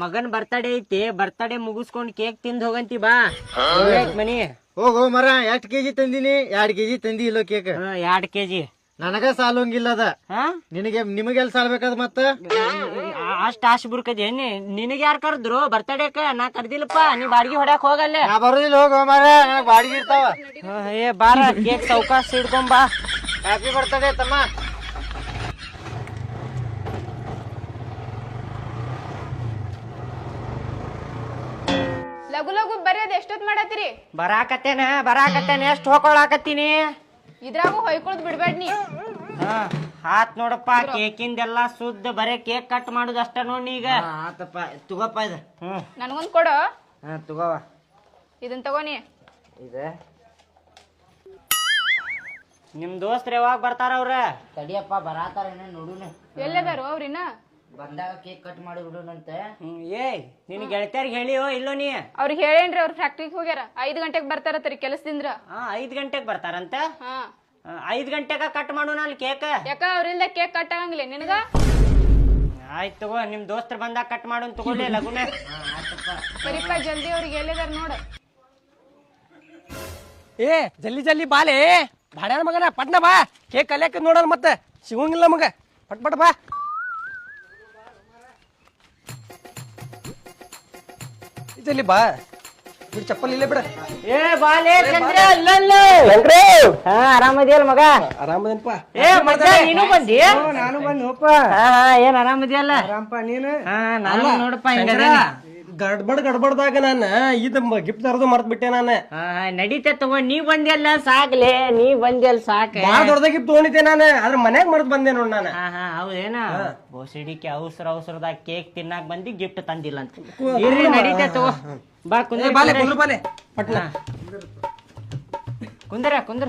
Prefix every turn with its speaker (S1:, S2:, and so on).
S1: ಮಗನ್ ಬರ್ತಡೇ ಐತಿ, birthday ಮುಗಿಸ್ಕೊಂಡ್ cake ತಿಂದ್ ಹೋಗಂತಿ ಬಾ ಮನಿ.
S2: ಹೋಗೋ ಮರ, ಎಷ್ಟ್ ಕೆಜಿ ತಂದಿನಿ? 2 ಕೆಜಿ ತಂದಿ ಇಲ್ಲೋ ಕೇಕ್?
S1: 2 ಕೆಜಿ
S2: ನನಗ ಸಾಲೋಂಗಿಲ್ಲ ಅದ. ನಿಮಗೆಲ್ ಸಾಲ್ಬೇಕದ ಮತ್ತ?
S1: ಅಷ್ಟ್ ಆಶ್ ಬುರ್ಕದಿ ನಿನಗ ಯಾರು ಕರೆದ್ರು ಬರ್ತಡೇಕ? ನಾ ಕರ್ದಿಲ್ಲಪ್ಪ, ನೀ ಬಾಡಿಗೆ ಹೊಡ್ಯಾಕ್ ಹೋಗಲ್ಲೇ.
S2: ನಾ ಬರೋದಿಲ್ಲ, ಹೋಗೋ ಮರ, ನನಗ್ ಬಾಡಿಗೆ ಇರ್ತಾವ.
S1: ಏ ಬಾರ, ಕೇಕ್ ಚೌಕಾಸ್ ಹಿಡ್ಕೊಂಡ್ ಬಾ.
S2: ಹ್ಯಾಪಿ ಬರ್ತಡೇ ತಮ್ಮ.
S3: ಲಗು ಲಗು ಬರ್ರಿ, ಅದ್ ಎಷ್ಟೊತ್ ಮಾಡತ್ತೀರಿ?
S1: ಬರಾಕತ್ತೇನೆ ಎಷ್ಟ್ ಹೋಗ್ಕೊಳಕತ್ತೀನಿ.
S3: ಇದ್ರಾಗೂ ಹೊಯ್ಕೊಳದ್ ಬಿಡ್ಬೇಡ ನೀ.
S1: ಆತ್ ನೋಡಪ್ಪ, ಕೇಕಿಂದೆಲ್ಲ ಸುದ್ದ, ಬರೇ ಕೇಕ್ ಕಟ್ ಮಾಡುದು ಅಷ್ಟ ನೋಡಿ ಈಗ.
S2: ಆತಪ್ಪ, ತಗೋಪ್ಪ ಇದು.
S3: ನನ್ಗೊಂದ್ ಕೊಡು.
S2: ತಗೋವ
S3: ಇದನ್ ತಗೋನಿ.
S2: ಇದೆ.
S1: ನಿಮ್ ದೋಸ್ತ್ರ ಯಾವಾಗ ಬರ್ತಾರ ಅವ್ರ?
S2: ತಡಿಯಪ್ಪ, ಬರಾತಾರ ನೋಡುನ.
S3: ಎಲ್ಲದಾರು ಅವ್ರಿನ್ನ?
S2: ಬಂದಾಗ ಕೇಕ್ ಕಟ್ ಮಾಡಿ ಬಿಡೋಣಂತೆ.
S1: ಏಯ್, ನಿನ್ ಗೆಳತಿಯರ್ಗೆ ಹೇಳಿಯೋ ಇಲ್ಲೋ ನೀ?
S3: ಅವ್ರಿಗೆ ಹೇಳೇನ್ರಿ, ಅವ್ರ ಫ್ಯಾಕ್ಟ್ರಿಗೆ ಹೋಗ್ಯಾರ. 5 ಗಂಟೆಗೆ ಬರ್ತಾರತ್ರಿ ಕೆಲ್ಸದಿಂದ.
S1: 5 ಗಂಟೆಗೆ ಬರ್ತಾರಂತ?
S3: ಹಾ,
S1: 5 ಗಂಟೆಗ ಕಟ್ ಮಾಡೋಣ ಅಲ್ಲಿ ಕೇಕ್.
S3: ಯಾಕ ಅವ್ರಿಂದ ಕೇಕ್ ಕಟ್ ಆಗಂಗಿಲ್ಲ ನಿನಗ?
S1: ಆಯ್ತು ತಗೋ, ನಿಮ್ ದೋಸ್ತ್ರ ಬಂದಾಗ ಕಟ್ ಮಾಡೋನ್ ತಗೋಲೇ ಲಗುನ.
S3: ಸರಿಪ್ಪ, ಜಲ್ದಿ ಅವ್ರಿಗೆ ಎಲ್ಲದಾರ ನೋಡ.
S4: ಏ ಜಲ್ದಿ ಜಲ್ದಿ ಬಾಲೆ, ಭಾಡ್ಯಾನ ಮಗನ ಪಟ್ನ ಬಾ, ಕೇಕ್ ಕಲಿಯಕ ನೋಡಲ್ಲ ಮತ್ತೆ ಸಿಗೋಂಗಿಲ್ಲ ಮಗ. ಪಟ್ ಪಟ್ ಬಾ. ಜಲ್ದಿ ಬಾ, ಬಿಡು ಚಪ್ಪಲ್ ಇಲ್ಲೇ ಬಿಡ.
S1: ಏ ಬಾಲೆ ಚಂದ್ರ, ಆರಾಮದಿಯಲ್ಲ ಮಗ?
S4: ಆರಾಮದೇನಪ್ಪ.
S1: ಏ ಮಗ, ನೀನು ಬಂದಿ?
S4: ನಾನು ಬಂದಪ್ಪ.
S1: ಏನ್ ಆರಾಮದಿಯಲ್ಲ?
S4: ಆರಾಮಪ್ಪ, ನೀನು?
S1: ನಾನು ನೋಡಪ್ಪ ಹಿಂಗ
S4: ಗಡ್ಬಡ್ದಾಗ ನಾನು ಇದ ಗಿಫ್ಟ್ ತರದು ಮರ್ತ್ ಬಿಟ್ಟೆ ನಾನು.
S1: ನಡೀತೆ ತಗೋ, ನೀ ಬಂದಿಯಲ್ಲ ಸಾಕ್ಲೆ, ನೀ ಬಂದಿಯಲ್ಲ ಸಾಕ.
S4: ಭಾಳ ದೊಡ್ಡದ ಗಿಫ್ಟ್ ತಗೊಂಡಿದ್ದೆ ನಾನು, ಅದ್ರ ಮನ್ಯಾಗ ಮರ್ತ್ ಬಂದೆ ನೋಡ್ ನಾನು.
S1: ಹೌದೇನ? ಬೋಸಿಡಿಕೆ ಅವಸರದಾಗ ಕೇಕ್ ತಿನ್ನಾಕ ಬಂದಿ, ಗಿಫ್ಟ್ ತಂದಿಲ್ಲ ಅಂತ. ಇರ್ರಿ, ನಡೀತೆ ತಗೋ, ಬಾ ಕುಂದ್ರ.
S4: ಬಾಲೆ ಕುಂದ್ರ ಬಾಲೆ ಪಟ್ನ
S1: ಕುಂದ್ರ.